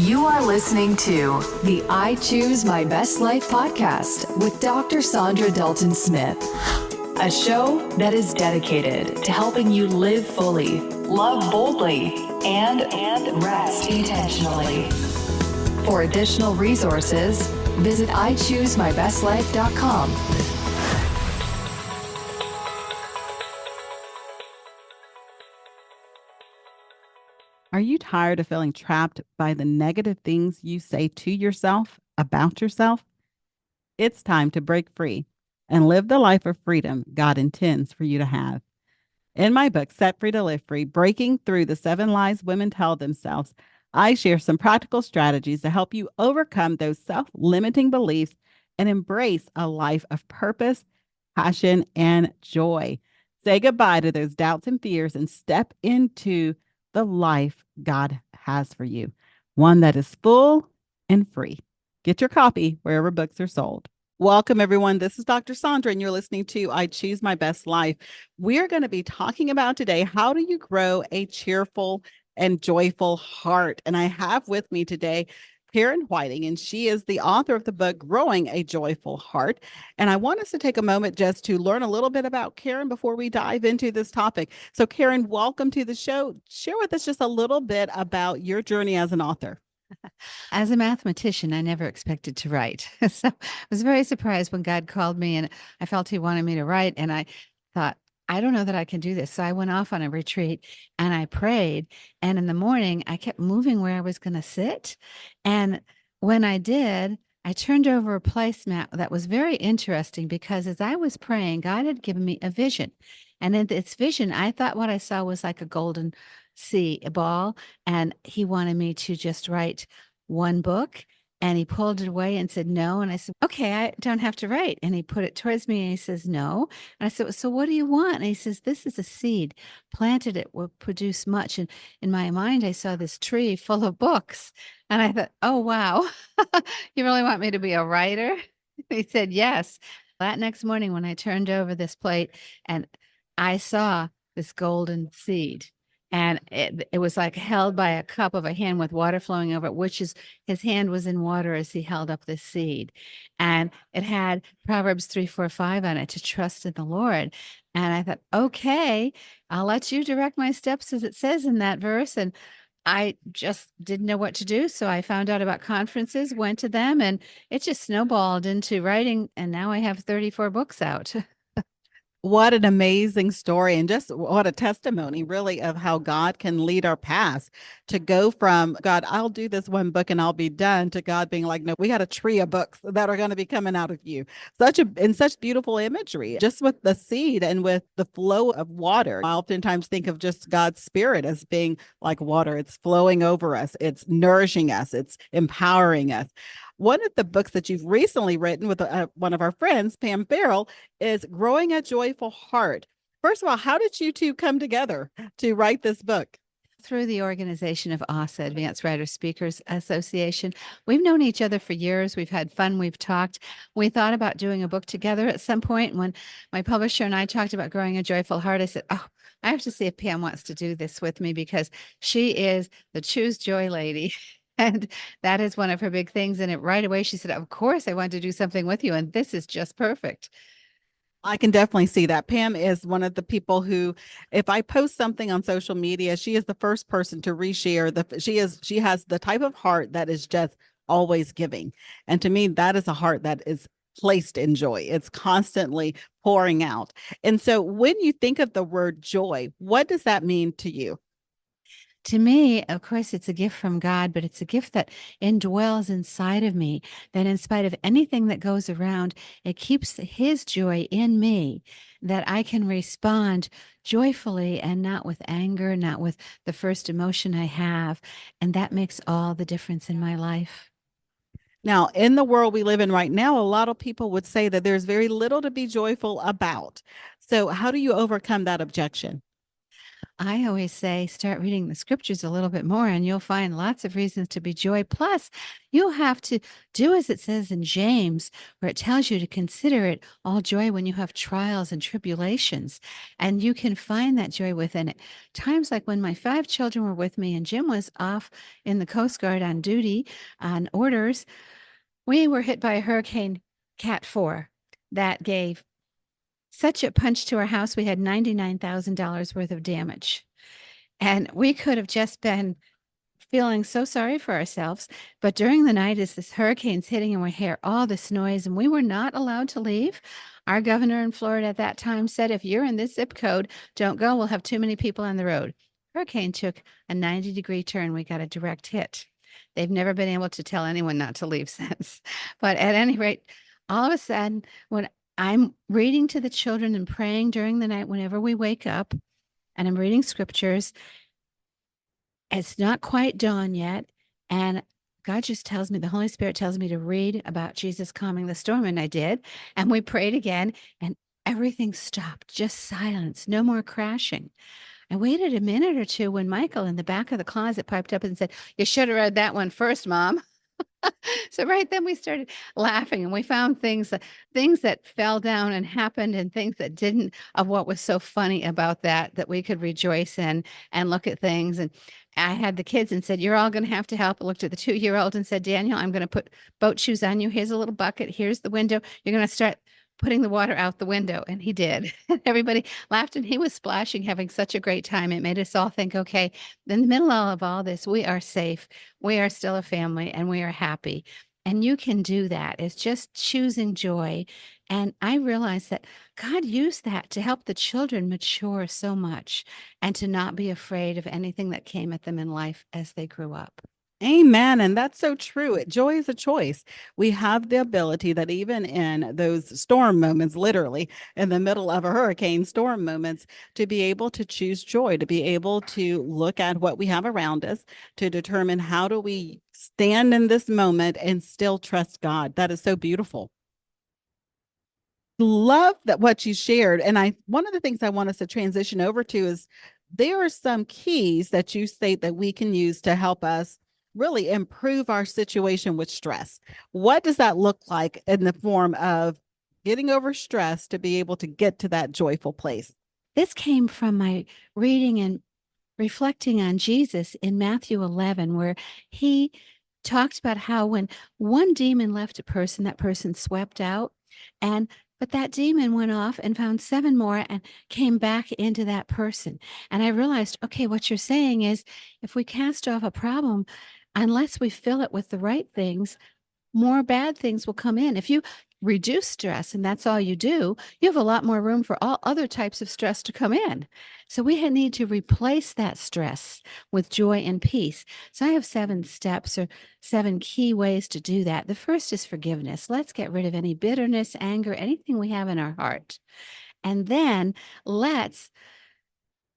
You are listening to the I Choose My Best Life podcast with Dr. Saundra Dalton-Smith, a show that is dedicated to helping you live fully, love boldly, and rest intentionally. For additional resources, visit ichoosemybestlife.com. Are you tired of feeling trapped by the negative things you say to yourself about yourself? It's time to break free and live the life of freedom God intends for you to have. In my book, Set Free to Live Free, Breaking Through the 7 Lies Women Tell Themselves, I share some practical strategies to help you overcome those self-limiting beliefs and embrace a life of purpose, passion, and joy. Say goodbye to those doubts and fears and step into the life God has for you, one that is full and free. Get your copy wherever books are sold. Welcome, everyone. This is Dr. Saundra, and you're listening to I Choose My Best Life. We're going to be talking about today, how do you grow a cheerful and joyful heart? And I have with me today Karen Whiting, and she is the author of the book, Growing a Joyful Heart. And I want us to take a moment just to learn a little bit about Karen before we dive into this topic. So Karen, welcome to the show. Share with us just a little bit about your journey as an author. As a mathematician, I never expected to write. So I was very surprised when God called me and I felt he wanted me to write. And I thought, I don't know that I can do this. So I went off on a retreat and I prayed. And in the morning, I kept moving where I was going to sit. And when I did, I turned over a placemat that was very interesting because as I was praying, God had given me a vision. And in this vision, I thought what I saw was like a golden sea, a ball. And he wanted me to just write one book. And he pulled it away and said, no. And I said, okay, I don't have to write. And he put it towards me and he says, no. And I said, so what do you want? And he says, this is a seed. Planted it will produce much. And in my mind, I saw this tree full of books. And I thought, oh, wow, you really want me to be a writer? He said, yes. That next morning when I turned over this plate and I saw this golden seed. And it was like held by a cup of a hand with water flowing over it, which is his hand was in water as he held up this seed. And it had Proverbs 3:4-5 on it, to trust in the Lord. And I thought, okay, I'll let you direct my steps as it says in that verse. And I just didn't know what to do. So I found out about conferences, went to them, and it just snowballed into writing. And now I have 34 books out. What an amazing story, and just what a testimony, really, of how God can lead our paths to go from, God, I'll do this one book and I'll be done, to God being like, no, we got a tree of books that are going to be coming out of you. Such beautiful imagery, just with the seed and with the flow of water. I oftentimes think of just God's spirit as being like water. It's flowing over us. It's nourishing us. It's empowering us. One of the books that you've recently written with one of our friends, Pam Farrell, is Growing a Joyful Heart. First of all, how did you two come together to write this book? Through the organization of ASA, Advanced Writer Speakers Association. We've known each other for years. We've had fun. We've talked. We thought about doing a book together at some point. When my publisher and I talked about Growing a Joyful Heart, I said, oh, I have to see if Pam wants to do this with me because she is the Choose Joy lady. And that is one of her big things. And right away, she said, of course, I want to do something with you. And this is just perfect. I can definitely see that. Pam is one of the people who, if I post something on social media, she is the first person to reshare. She has the type of heart that is just always giving. And to me, that is a heart that is placed in joy. It's constantly pouring out. And so when you think of the word joy, what does that mean to you? To me, of course, it's a gift from God, but it's a gift that indwells inside of me, that in spite of anything that goes around, it keeps his joy in me, that I can respond joyfully and not with anger, not with the first emotion I have. And that makes all the difference in my life. Now, in the world we live in right now, a lot of people would say that there's very little to be joyful about. So how do you overcome that objection? I always say, start reading the scriptures a little bit more, and you'll find lots of reasons to be joy. Plus, you'll have to do as it says in James, where it tells you to consider it all joy when you have trials and tribulations. And you can find that joy within it. Times like when my 5 children were with me and Jim was off in the Coast Guard on duty on orders, we were hit by a Hurricane Cat 4 that gave such a punch to our house. We had $99,000 worth of damage. And we could have just been feeling so sorry for ourselves. But during the night, as this hurricane's hitting and we hear all this noise, and we were not allowed to leave. Our governor in Florida at that time said, if you're in this zip code, don't go. We'll have too many people on the road. Hurricane took a 90-degree turn. We got a direct hit. They've never been able to tell anyone not to leave since. But at any rate, all of a sudden, when I'm reading to the children and praying during the night whenever we wake up, and I'm reading scriptures, it's not quite dawn yet. And God just tells me, the Holy Spirit tells me to read about Jesus calming the storm. And I did. And we prayed again, and everything stopped, just silence, no more crashing. I waited a minute or two when Michael in the back of the closet piped up and said, you should have read that one first, Mom. So right then we started laughing, and we found things that fell down and happened and things that didn't, of what was so funny about that we could rejoice in and look at things. And I had the kids and said, you're all going to have to help. I looked at the 2-year-old and said, Daniel, I'm going to put boat shoes on you. Here's a little bucket. Here's the window. You're going to start putting the water out the window. And he did. Everybody laughed, and he was splashing, having such a great time. It made us all think, okay, in the middle of all this, we are safe. We are still a family, and we are happy. And you can do that. It's just choosing joy. And I realized that God used that to help the children mature so much and to not be afraid of anything that came at them in life as they grew up. Amen. And that's so true. Joy is a choice. We have the ability that even in those storm moments, literally in the middle of a hurricane storm moments, to be able to choose joy, to be able to look at what we have around us, to determine how do we stand in this moment and still trust God. That is so beautiful. Love that what you shared. And one of the things I want us to transition over to is there are some keys that you state that we can use to help us really improve our situation with stress. What does that look like in the form of getting over stress to be able to get to that joyful place? This came from my reading and reflecting on Jesus in Matthew 11, where he talked about how when one demon left a person, that person swept out, but that demon went off and found 7 more and came back into that person. And I realized, okay, what you're saying is if we cast off a problem, unless we fill it with the right things, more bad things will come in. If you reduce stress and that's all you do, you have a lot more room for all other types of stress to come in. So we need to replace that stress with joy and peace. So I have 7 steps or 7 key ways to do that. The first is forgiveness. Let's get rid of any bitterness, anger, anything we have in our heart. And then the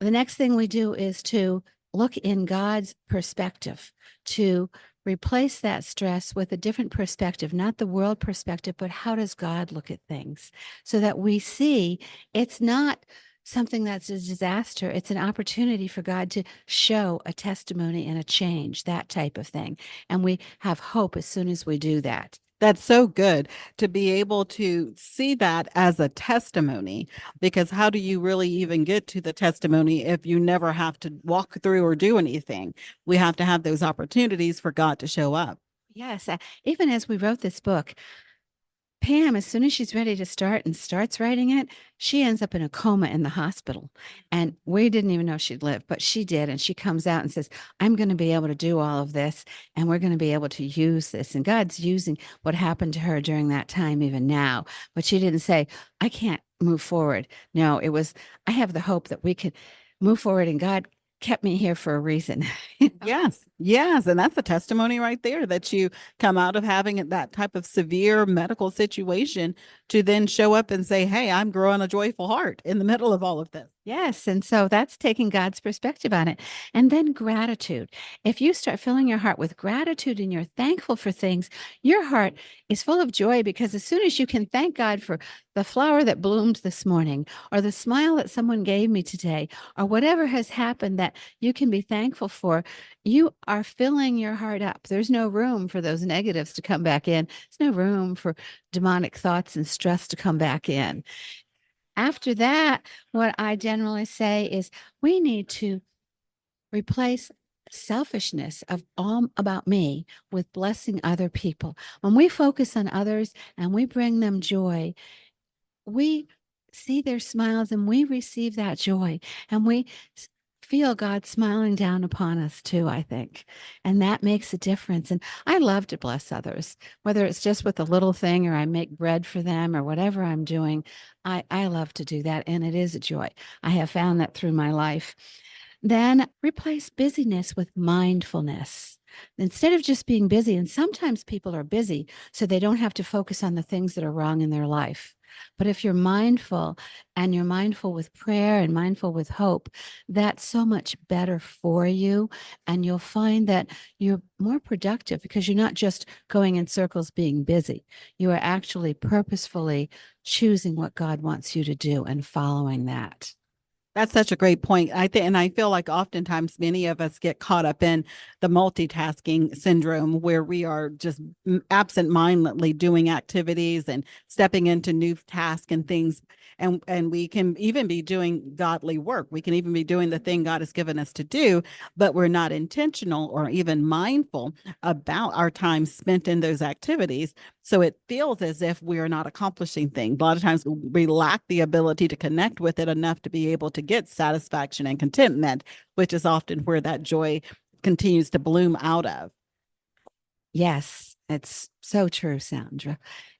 next thing we do is to look in God's perspective, to replace that stress with a different perspective, not the world perspective, but how does God look at things, so that we see it's not something that's a disaster. It's an opportunity for God to show a testimony and a change, that type of thing. And we have hope as soon as we do that. That's so good to be able to see that as a testimony, because how do you really even get to the testimony if you never have to walk through or do anything? We have to have those opportunities for God to show up. Yes. Even as we wrote this book, Pam, as soon as she's ready to start and starts writing it, she ends up in a coma in the hospital. And we didn't even know she'd live, but she did. And she comes out and says, I'm going to be able to do all of this, and we're going to be able to use this. And God's using what happened to her during that time, even now. But she didn't say, I can't move forward. No, it was, I have the hope that we could move forward, and God kept me here for a reason. Yes, yes. And that's a testimony right there that you come out of having that type of severe medical situation to then show up and say, hey, I'm growing a joyful heart in the middle of all of this. Yes. And so that's taking God's perspective on it. And then gratitude. If you start filling your heart with gratitude and you're thankful for things, your heart is full of joy because as soon as you can thank God for the flower that bloomed this morning or the smile that someone gave me today or whatever has happened that you can be thankful for, you are filling your heart up. There's no room for those negatives to come back in. There's no room for demonic thoughts and stress to come back in. After that, what I generally say is we need to replace selfishness of all about me with blessing other people. When we focus on others and we bring them joy, we see their smiles and we receive that joy and we feel God smiling down upon us too, I think. And that makes a difference. And I love to bless others, whether it's just with a little thing or I make bread for them or whatever I'm doing. I love to do that. And it is a joy. I have found that through my life. Then replace busyness with mindfulness. Instead of just being busy, and sometimes people are busy so they don't have to focus on the things that are wrong in their life. But if you're mindful and you're mindful with prayer and mindful with hope, that's so much better for you. And you'll find that you're more productive because you're not just going in circles being busy. You are actually purposefully choosing what God wants you to do and following that. That's such a great point. I think, and I feel like oftentimes many of us get caught up in the multitasking syndrome where we are just absent-mindedly doing activities and stepping into new tasks and things. And we can even be doing godly work. We can even be doing the thing God has given us to do, but we're not intentional or even mindful about our time spent in those activities. So it feels as if we are not accomplishing things. A lot of times we lack the ability to connect with it enough to be able to get satisfaction and contentment, which is often where that joy continues to bloom out of. Yes, it's so true, Saundra.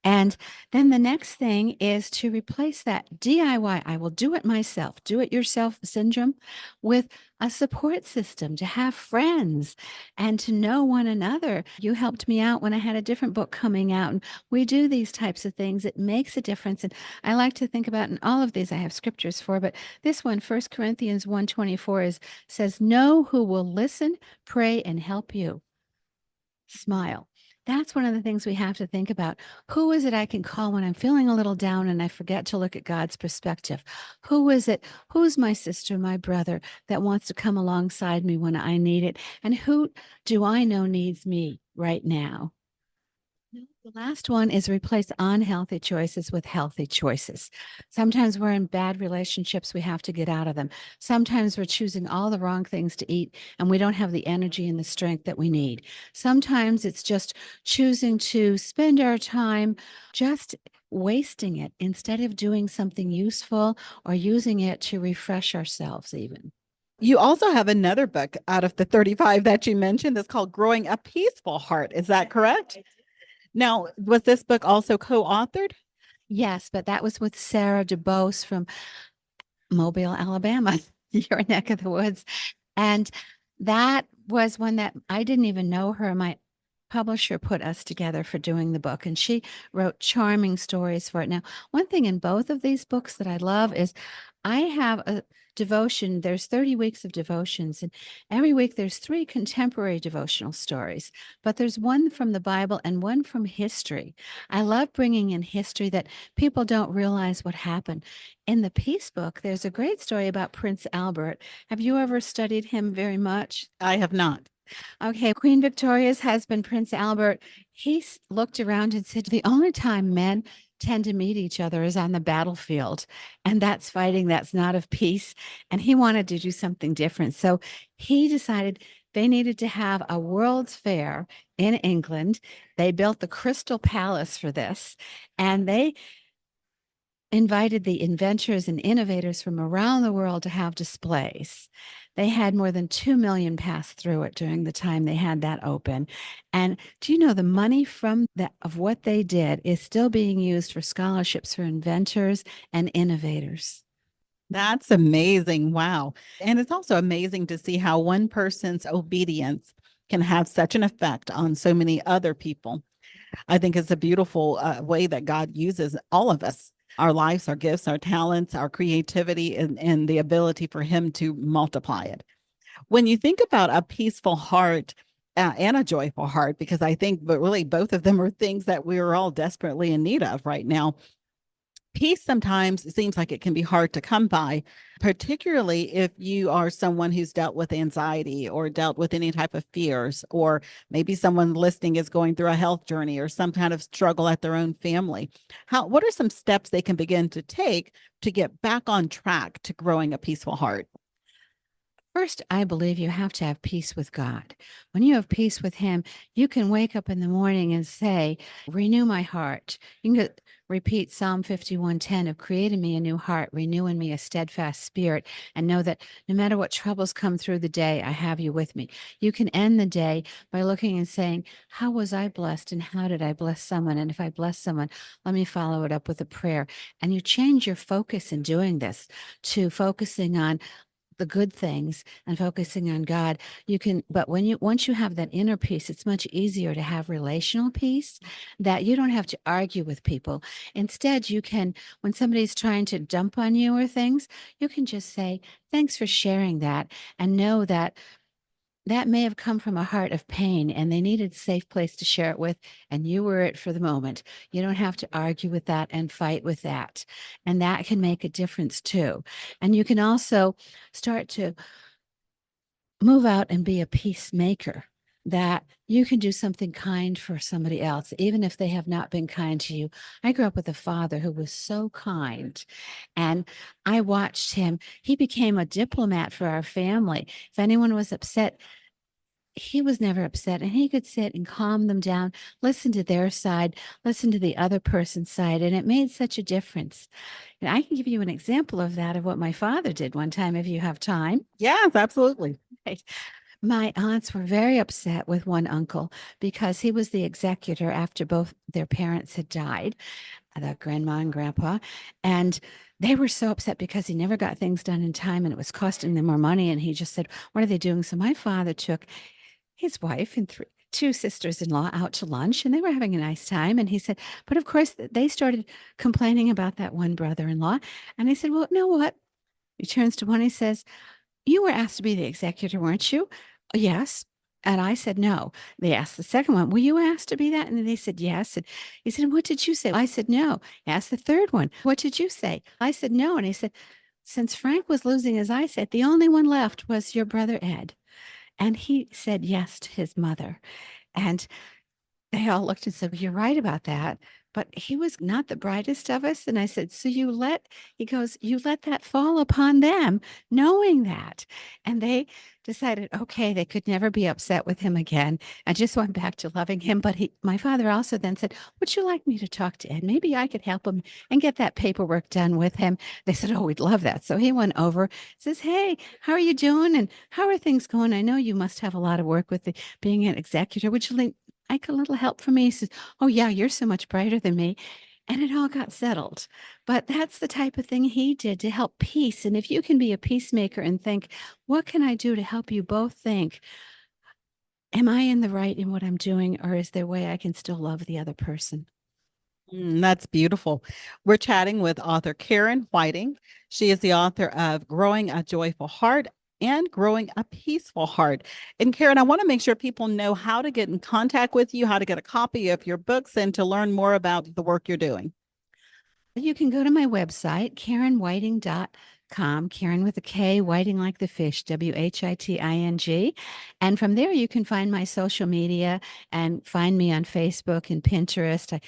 And then the next thing is to replace that DIY, I will do it myself, do it yourself syndrome with a support system, to have friends and to know one another. You helped me out when I had a different book coming out, and we do these types of things. It makes a difference. And I like to think about, and all of these I have scriptures for, but this one, 1 Corinthians 1:24 says, know who will listen, pray, and help you. Smile. That's one of the things we have to think about. Who is it I can call when I'm feeling a little down and I forget to look at God's perspective? Who is it? Who's my sister, my brother that wants to come alongside me when I need it? And who do I know needs me right now? The last one is replace unhealthy choices with healthy choices. Sometimes we're in bad relationships. We have to get out of them. Sometimes we're choosing all the wrong things to eat and we don't have the energy and the strength that we need. Sometimes it's just choosing to spend our time just wasting it instead of doing something useful or using it to refresh ourselves even. You also have another book out of the 35 that you mentioned that's called Growing a Peaceful Heart. Is that correct? Now, was this book also co-authored? Yes, but that was with Sarah DeBose from Mobile, Alabama, your neck of the woods. And that was one that I didn't even know her. My publisher put us together for doing the book, and she wrote charming stories for it. Now, one thing in both of these books that I love is I have a devotion. There's 30 weeks of devotions, and every week there's 3 contemporary devotional stories, but there's one from the Bible and one from history. I love bringing in history that people don't realize what happened. In the Peace book, there's a great story about Prince Albert. Have you ever studied him very much? I have not. Okay, Queen Victoria's husband, Prince Albert, looked around and said, the only time men tend to meet each other is on the battlefield. And that's fighting, that's not of peace. And he wanted to do something different. So he decided they needed to have a World's Fair in England. They built the Crystal Palace for this. And they invited the inventors and innovators from around the world to have displays. They had more than 2 million pass through it during the time they had that open. And do you know the money from that of what they did is still being used for scholarships for inventors and innovators? That's amazing. Wow. And it's also amazing to see how one person's obedience can have such an effect on so many other people. I think it's a beautiful way that God uses all of us, our lives, our gifts, our talents, our creativity, and the ability for Him to multiply it. When you think about a peaceful heart and a joyful heart, because I think, but really both of them are things that we are all desperately in need of right now. Peace sometimes it seems like it can be hard to come by, particularly if you are someone who's dealt with anxiety or dealt with any type of fears, or maybe someone listening is going through a health journey or some kind of struggle at their own family. What are some steps they can begin to take to get back on track to growing a peaceful heart? First, I believe you have to have peace with God. When you have peace with Him, you can wake up in the morning and say, renew my heart. You can repeat Psalm 51:10 of creating me a new heart, renewing me a steadfast spirit, and know that no matter what troubles come through the day, I have you with me. You can end the day by looking and saying, how was I blessed and how did I bless someone? And if I bless someone, let me follow it up with a prayer. And you change your focus in doing this to focusing on the good things and focusing on God. You can, but once you have that inner peace, it's much easier to have relational peace, that you don't have to argue with people. Instead, you can, when somebody's trying to dump on you or things, you can just say, thanks for sharing that, and know that that may have come from a heart of pain and they needed a safe place to share it with, and you were it for the moment. You don't have to argue with that and fight with that. And that can make a difference too. And you can also start to move out and be a peacemaker, that you can do something kind for somebody else, even if they have not been kind to you. I grew up with a father who was so kind, and I watched him. He became a diplomat for our family. If anyone was upset, he was never upset, and he could sit and calm them down, listen to their side, listen to the other person's side, and it made such a difference. And I can give you an example of that, of what my father did one time, if you have time. Yes, absolutely. Right. My aunts were very upset with one uncle because he was the executor after both their parents had died, the grandma and grandpa. And they were so upset because he never got things done in time and it was costing them more money. And he just said, what are they doing? So my father took his wife and two sisters-in-law out to lunch, and they were having a nice time. And he said, but of course, they started complaining about that one brother-in-law. And he said, well, you know what? He turns to one, he says, you were asked to be the executor, weren't you? Yes. And I said, no. They asked the second one, were you asked to be that? And then they said, yes. And he said, what did you say? I said, no. He asked the third one, what did you say? I said, no. And he said, since Frank was losing his eyesight, the only one left was your brother, Ed. And he said yes to his mother. And they all looked and said, well, you're right about that. But he was not the brightest of us. And I said, so he goes, you let that fall upon them, knowing that. And they decided, okay, they could never be upset with him again. I just went back to loving him. But my father also then said, would you like me to talk to Ed? Maybe I could help him and get that paperwork done with him. They said, oh, we'd love that. So he went over, says, hey, how are you doing? And how are things going? I know you must have a lot of work with being an executor. Would you like a little help from me? He says, oh, yeah, you're so much brighter than me. And it all got settled. But that's the type of thing he did to help peace. And if you can be a peacemaker and think, what can I do to help you both think, am I in the right in what I'm doing, or is there a way I can still love the other person? That's beautiful. We're chatting with author Karen Whiting. She is the author of Growing a Joyful Heart and Growing a Peaceful Heart. And Karen, I want to make sure people know how to get in contact with you, how to get a copy of your books, and to learn more about the work you're doing. You can go to my website, KarenWhiting.com, Karen with a K, Whiting like the fish, Whiting. And from there, you can find my social media and find me on Facebook and Pinterest.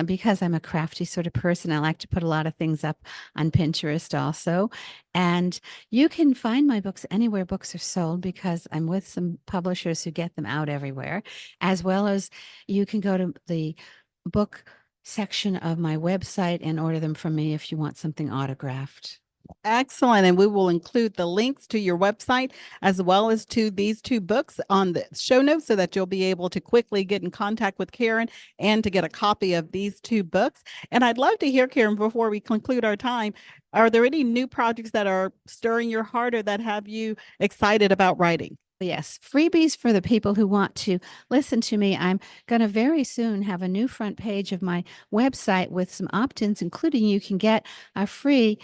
Because I'm a crafty sort of person, I like to put a lot of things up on Pinterest also. And you can find my books anywhere books are sold, because I'm with some publishers who get them out everywhere, as well as you can go to the book section of my website and order them from me if you want something autographed. Excellent. And we will include the links to your website as well as to these two books on the show notes so that you'll be able to quickly get in contact with Karen and to get a copy of these two books. And I'd love to hear, Karen, before we conclude our time, are there any new projects that are stirring your heart or that have you excited about writing? Yes, freebies for the people who want to listen to me. I'm going to very soon have a new front page of my website with some opt-ins, including you can get a free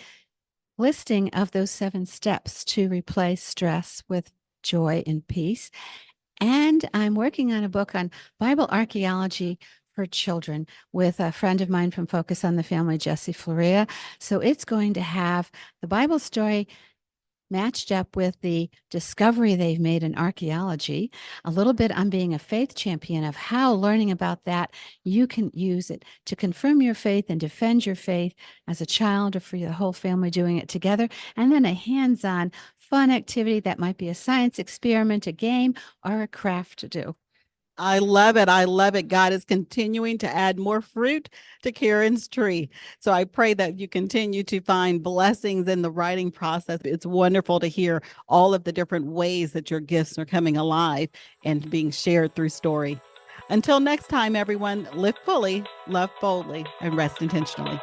listing of those 7 steps to replace stress with joy and peace. And I'm working on a book on Bible archaeology for children with a friend of mine from Focus on the Family, Jesse Florea. So it's going to have the Bible story matched up with the discovery they've made in archaeology, a little bit on being a faith champion of how learning about that, you can use it to confirm your faith and defend your faith as a child or for the whole family doing it together. And then a hands-on fun activity that might be a science experiment, a game, or a craft to do. I love it. I love it. God is continuing to add more fruit to Karen's tree. So I pray that you continue to find blessings in the writing process. It's wonderful to hear all of the different ways that your gifts are coming alive and being shared through story. Until next time, everyone, live fully, love boldly, and rest intentionally.